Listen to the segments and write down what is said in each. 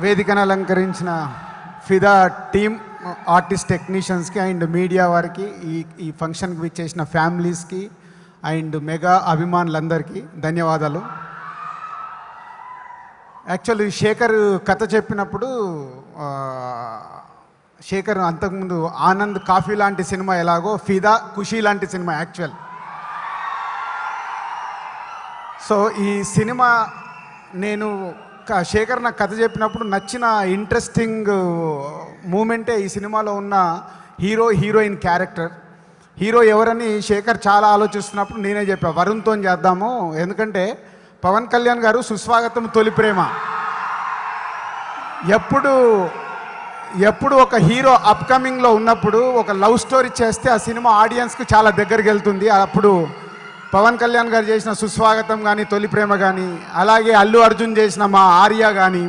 వేదికను అలంకరించిన ఫిదా టీమ్ ఆర్టిస్ట్ టెక్నీషియన్స్కి అండ్ మీడియా వారికి ఈ ఫంక్షన్కి విచ్చేసిన ఫ్యామిలీస్కి అండ్ మెగా అభిమానులందరికీ ధన్యవాదాలు. యాక్చువల్లీ శేఖర్ కథ చెప్పినప్పుడు శేఖర్ అంతకుముందు ఆనంద్ కాఫీ లాంటి సినిమా ఎలాగో ఫిదా ఖుషీ లాంటి సినిమా యాక్చువల్. సో ఈ సినిమా నేను శేఖర్ నాకు కథ చెప్పినప్పుడు నచ్చిన ఇంట్రెస్టింగ్ మూమెంటే ఈ సినిమాలో ఉన్న హీరోయిన్ క్యారెక్టర్. హీరో ఎవరని శేఖర్ చాలా ఆలోచిస్తున్నప్పుడు నేనే చెప్పా వరుణ్తో చేద్దాము, ఎందుకంటే పవన్ కళ్యాణ్ గారు సుస్వాగతం తొలి ప్రేమ ఎప్పుడు ఒక హీరో అప్కమింగ్లో ఉన్నప్పుడు ఒక లవ్ స్టోరీ చేస్తే ఆ సినిమా ఆడియన్స్కి చాలా దగ్గరికి వెళ్తుంది. అప్పుడు పవన్ కళ్యాణ్ గారు చేసిన సుస్వాగతం కానీ తొలి ప్రేమ కానీ, అలాగే అల్లు అర్జున్ చేసిన మా ఆర్య కానీ,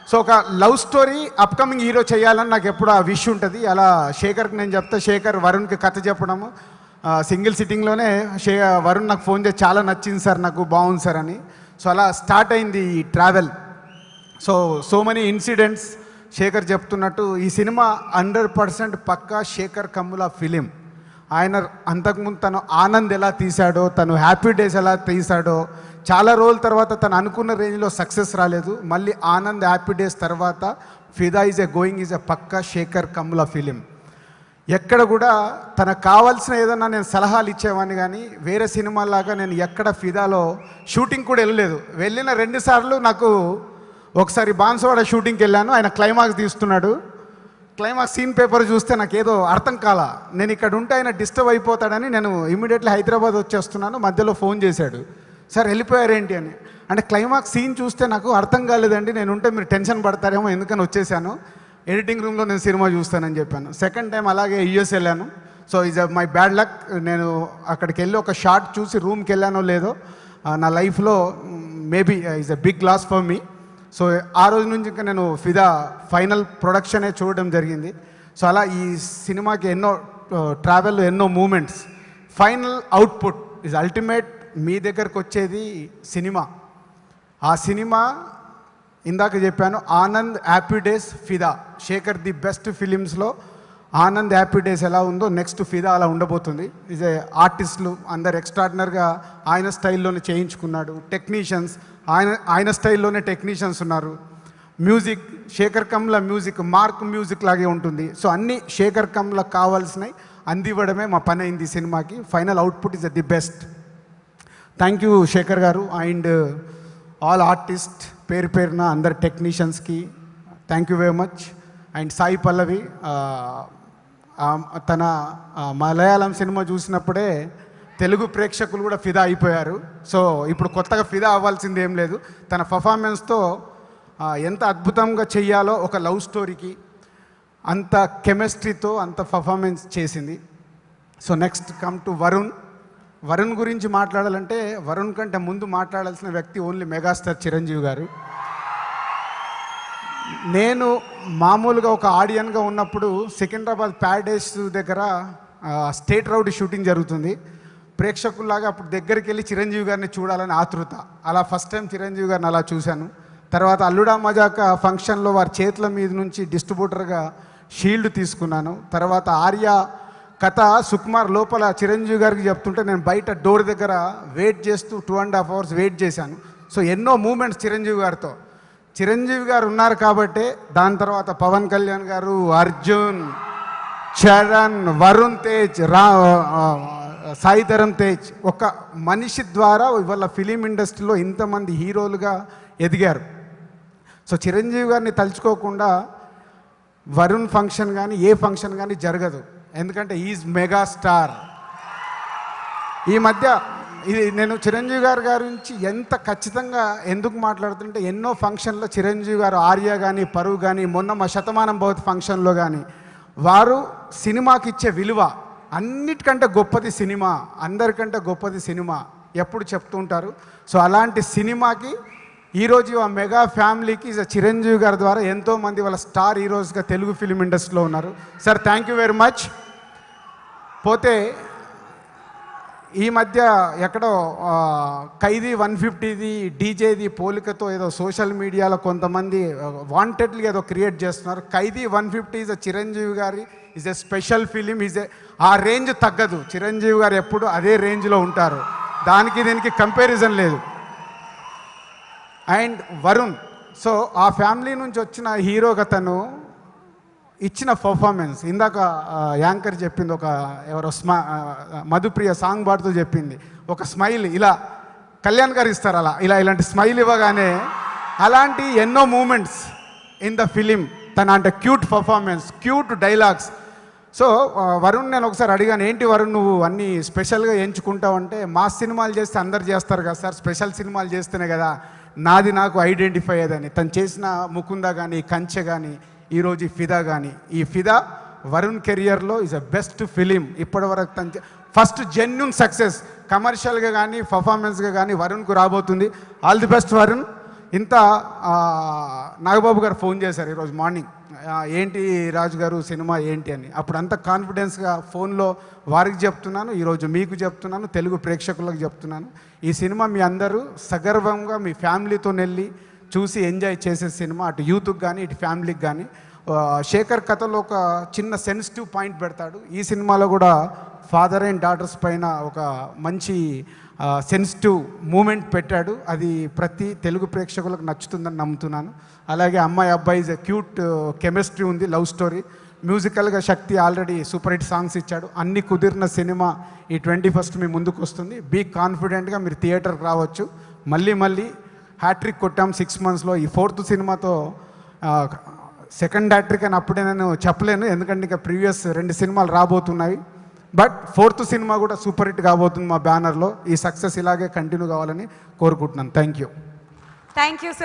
సో ఒక లవ్ స్టోరీ అప్కమింగ్ హీరో చేయాలని నాకు ఎప్పుడు ఆ విష్ ఉంటుంది. అలా శేఖర్కి నేను చెప్తా, శేఖర్ వరుణ్కి కథ చెప్పడము సింగిల్ సిట్టింగ్లోనే వరుణ్ నాకు ఫోన్ చేసి చాలా నచ్చింది సార్, నాకు బాగుంది సార్ అని. సో అలా స్టార్ట్ అయింది ఈ travel. So many incidents. Sekhar చెప్తున్నట్టు ఈ సినిమా 100% పక్కా శేఖర్ కమ్ముల ఫిలిం. ఆయన అంతకుముందు తను ఆనంద్ ఎలా తీశాడో, తను హ్యాపీ డేస్ ఎలా తీశాడో, చాలా రోజుల తర్వాత తను అనుకున్న రేంజ్లో సక్సెస్ రాలేదు. మళ్ళీ ఆనంద్ హ్యాపీ డేస్ తర్వాత ఫిదా ఈజ్ ఎ పక్కా శేఖర్ కమ్ముల ఫిలిం. ఎక్కడ కూడా తనకు కావాల్సిన ఏదన్నా నేను సలహాలు ఇచ్చేవాడిని, కానీ వేరే సినిమాలాగా నేను ఎక్కడ ఫిదాలో షూటింగ్ కూడా వెళ్ళలేదు. వెళ్ళిన 2 సార్లు నాకు ఒకసారి బాన్సవాడ షూటింగ్కి వెళ్ళాను, ఆయన క్లైమాక్స్ తీస్తున్నాడు. క్లైమాక్స్ సీన్ పేపర్ చూస్తే నాకు ఏదో అర్థం కాలా. నేను ఇక్కడ ఉంటే ఆయన డిస్టర్బ్ అయిపోతాడని నేను ఇమీడియట్లీ హైదరాబాద్ వచ్చేస్తున్నాను. మధ్యలో ఫోన్ చేశాడు, సార్ వెళ్ళిపోయారేంటి అని. అంటే క్లైమాక్స్ సీన్ చూస్తే నాకు అర్థం కాలేదండి, నేను ఉంటే మీరు టెన్షన్ పడతారేమో ఎందుకని వచ్చేసాను, ఎడిటింగ్ రూమ్లో నేను సినిమా చూస్తానని చెప్పాను. సెకండ్ టైం అలాగే యూఎస్ వెళ్ళాను. So is my bad luck. నేను అక్కడికి వెళ్ళి ఒక షార్ట్ చూసి రూమ్కి వెళ్ళానో లేదో నా లైఫ్లో maybe is a big loss for me. So ఆ రోజు నుంచి ఇంకా నేను ఫిదా ఫైనల్ ప్రొడక్షనే చూడడం జరిగింది. సో అలా ఈ సినిమాకి ఎన్నో ట్రావెల్, ఎన్నో moments. Final output is ultimate. మీ దగ్గరకు వచ్చేది సినిమా. ఆ సినిమా ఇందాక చెప్పాను, Anand happy days Fidaa. Sekhar the best ఫిలిమ్స్లో ఆనంద్ హ్యాపీ డేస్ ఎలా ఉందో నెక్స్ట్ ఫిదా అలా ఉండబోతుంది. ఈజ్ ఆర్టిస్టులు అందరు ఎక్స్ట్రాడినరీగా ఆయన స్టైల్లోనే చేయించుకున్నాడు. టెక్నీషియన్స్ ఆయన స్టైల్లోనే టెక్నీషియన్స్ ఉన్నారు. Music Sekhar Kammula music mark music లాగే ఉంటుంది. సో అన్నీ శేఖర్ కమ్ల కావాల్సినవి అందివ్వడమే మా పని అయింది ఈ సినిమాకి. Final output is the best. Thank you Sekhar గారు అండ్ ఆల్ ఆర్టిస్ట్ పేరు పేరున అందరు టెక్నీషియన్స్కి thank you very much. And Sai Pallavi తన మలయాళం సినిమా చూసినప్పుడే తెలుగు ప్రేక్షకులు కూడా ఫిదా అయిపోయారు. సో ఇప్పుడు కొత్తగా ఫిదా అవ్వాల్సింది ఏం లేదు. తన పర్ఫార్మెన్స్తో ఎంత అద్భుతంగా చెయ్యాలో ఒక లవ్ స్టోరీకి అంత కెమిస్ట్రీతో అంత పర్ఫార్మెన్స్ చేసింది. So next come to Varun గురించి మాట్లాడాలంటే వరుణ్ కంటే ముందు మాట్లాడాల్సిన వ్యక్తి ఓన్లీ మెగాస్టార్ చిరంజీవి గారు. నేను మామూలుగా ఒక ఆడియన్గా ఉన్నప్పుడు సికింద్రాబాద్ ప్యారడైస్ దగ్గర స్టేట్ రౌడ్ షూటింగ్ జరుగుతుంది. ప్రేక్షకుల్లాగా అప్పుడు దగ్గరికి వెళ్ళి చిరంజీవి గారిని చూడాలని ఆతృత. అలా ఫస్ట్ టైం చిరంజీవి గారిని అలా చూశాను. తర్వాత అల్లుడా మజాక ఫంక్షన్లో వారి చేతుల మీద నుంచి డిస్ట్రిబ్యూటర్గా షీల్డ్ తీసుకున్నాను. తర్వాత ఆర్య కథ సుకుమార్ లోపల చిరంజీవి గారికి చెప్తుంటే నేను బయట డోర్ దగ్గర వెయిట్ చేస్తూ 2.5 hours వెయిట్ చేశాను. సో ఎన్నో మూమెంట్స్ చిరంజీవి గారితో. చిరంజీవి గారు ఉన్నారు కాబట్టే దాని తర్వాత పవన్ కళ్యాణ్ గారు, అర్జున్, చరణ్, వరుణ్ తేజ్, సాయి ధరమ్ తేజ్, ఒక మనిషి ద్వారా ఇవాళ ఫిలిం ఇండస్ట్రీలో ఇంతమంది హీరోలుగా ఎదిగారు. సో చిరంజీవి గారిని తలుచుకోకుండా వరుణ్ ఫంక్షన్ కానీ ఏ ఫంక్షన్ కానీ జరగదు. ఎందుకంటే ఈజ్ మెగాస్టార్. ఈ మధ్య ఇది నేను చిరంజీవి గారి గురించి ఎంత ఖచ్చితంగా ఎందుకు మాట్లాడుతుంటే ఎన్నో ఫంక్షన్లో చిరంజీవి గారు ఆర్య కానీ పరువు కానీ మొన్న మా శతమానం భవతి ఫంక్షన్లో కానీ వారు సినిమాకి ఇచ్చే విలువ అన్నిటికంటే గొప్పది సినిమా, అందరికంటే గొప్పది సినిమా ఎప్పుడు చెప్తూ ఉంటారు. సో అలాంటి సినిమాకి ఈరోజు ఆ మెగా ఫ్యామిలీకి చిరంజీవి గారి ద్వారా ఎంతోమంది వాళ్ళ స్టార్ హీరోస్గా తెలుగు ఫిలిం ఇండస్ట్రీలో ఉన్నారు. Sir thank you very much. పోతే ఈ మధ్య ఎక్కడో ఖైదీ 150ది డీజేది పోలికతో ఏదో సోషల్ మీడియాలో కొంతమంది వాంటెడ్లీ ఏదో క్రియేట్ చేస్తున్నారు. ఖైదీ 150 ఈజ్ చిరంజీవి గారి ఈజ్ ఎ స్పెషల్ ఫిలిం, ఆ రేంజ్ తగ్గదు. చిరంజీవి గారు ఎప్పుడు అదే రేంజ్లో ఉంటారు, దానికి దీనికి కంపారిజన్ లేదు. అండ్ వరుణ్, సో ఆ ఫ్యామిలీ నుంచి వచ్చిన హీరోగా తను ఇచ్చిన పర్ఫార్మెన్స్, ఇందాక యాంకర్ చెప్పింది, ఒక ఎవరో మధుప్రియ సాంగ్ పాడుతూ చెప్పింది, ఒక స్మైల్ ఇలా కళ్యాణ్ గారు ఇస్తారు, ఇలాంటి స్మైల్ ఇవ్వగానే అలాంటి ఎన్నో మూమెంట్స్ ఇన్ ద ఫిలిం. తన అంటే cute performance, cute dialogues. So Varun నేను ఒకసారి అడిగాను, ఏంటి వరుణ్ నువ్వు అన్నీ స్పెషల్గా ఎంచుకుంటావు అంటే, మాస్ సినిమాలు చేస్తే అందరు చేస్తారు కదా సార్, స్పెషల్ సినిమాలు చేస్తేనే కదా నాది నాకు ఐడెంటిఫై అయ్యేదని. తను చేసిన ముకుంద కానీ, కంచె కానీ, ఈరోజు ఈ ఫిదా కానీ, ఈ ఫిదా వరుణ్ కెరియర్లో ఈజ్ అ బెస్ట్ ఫిలిం ఇప్పటివరకు. తను ఫస్ట్ జెన్యున్ సక్సెస్ కమర్షియల్గా కానీ పర్ఫార్మెన్స్గా కానీ వరుణ్కు రాబోతుంది. All the best Varun. ఇంత నాగబాబు గారు ఫోన్ చేశారు ఈరోజు మార్నింగ్, ఏంటి రాజు గారు సినిమా ఏంటి అని. అప్పుడు అంత కాన్ఫిడెన్స్గా ఫోన్లో వారికి చెప్తున్నాను, ఈరోజు మీకు చెప్తున్నాను, తెలుగు ప్రేక్షకులకు చెప్తున్నాను. ఈ సినిమా మీ అందరూ సగర్వంగా మీ ఫ్యామిలీతో వెళ్ళి చూసి ఎంజాయ్ చేసే సినిమా, అటు యూత్కి కానీ ఇటు ఫ్యామిలీకి కానీ. శేఖర్ కథలో ఒక చిన్న సెన్సిటివ్ పాయింట్ పెడతాడు, ఈ సినిమాలో కూడా ఫాదర్ అండ్ డాటర్స్ పైన ఒక మంచి సెన్సిటివ్ మూమెంట్ పెట్టాడు. అది ప్రతి తెలుగు ప్రేక్షకులకు నచ్చుతుందని నమ్ముతున్నాను. అలాగే అమ్మాయి అబ్బాయి ఇస్ ఎ క్యూట్ కెమిస్ట్రీ ఉంది, లవ్ స్టోరీ. మ్యూజికల్గా శక్తి ఆల్రెడీ సూపర్ హిట్ సాంగ్స్ ఇచ్చాడు. అన్ని కుదిరిన సినిమా ఈ 21st మీ ముందుకు వస్తుంది. బీ కాన్ఫిడెంట్గా మీరు థియేటర్కి రావచ్చు. మళ్ళీ హ్యాట్రిక్ కొట్టాం 6 monthsలో. ఈ 4th సినిమాతో సెకండ్ హ్యాట్రిక్ అని అప్పుడే నేను చెప్పలేను, ఎందుకంటే ఇంకా ప్రీవియస్ 2 సినిమాలు రాబోతున్నాయి. బట్ 4th సినిమా కూడా సూపర్ హిట్ కాబోతుంది మా బ్యానర్లో. ఈ సక్సెస్ ఇలాగే కంటిన్యూ కావాలని కోరుకుంటున్నాను. Thank you sir. Thank you.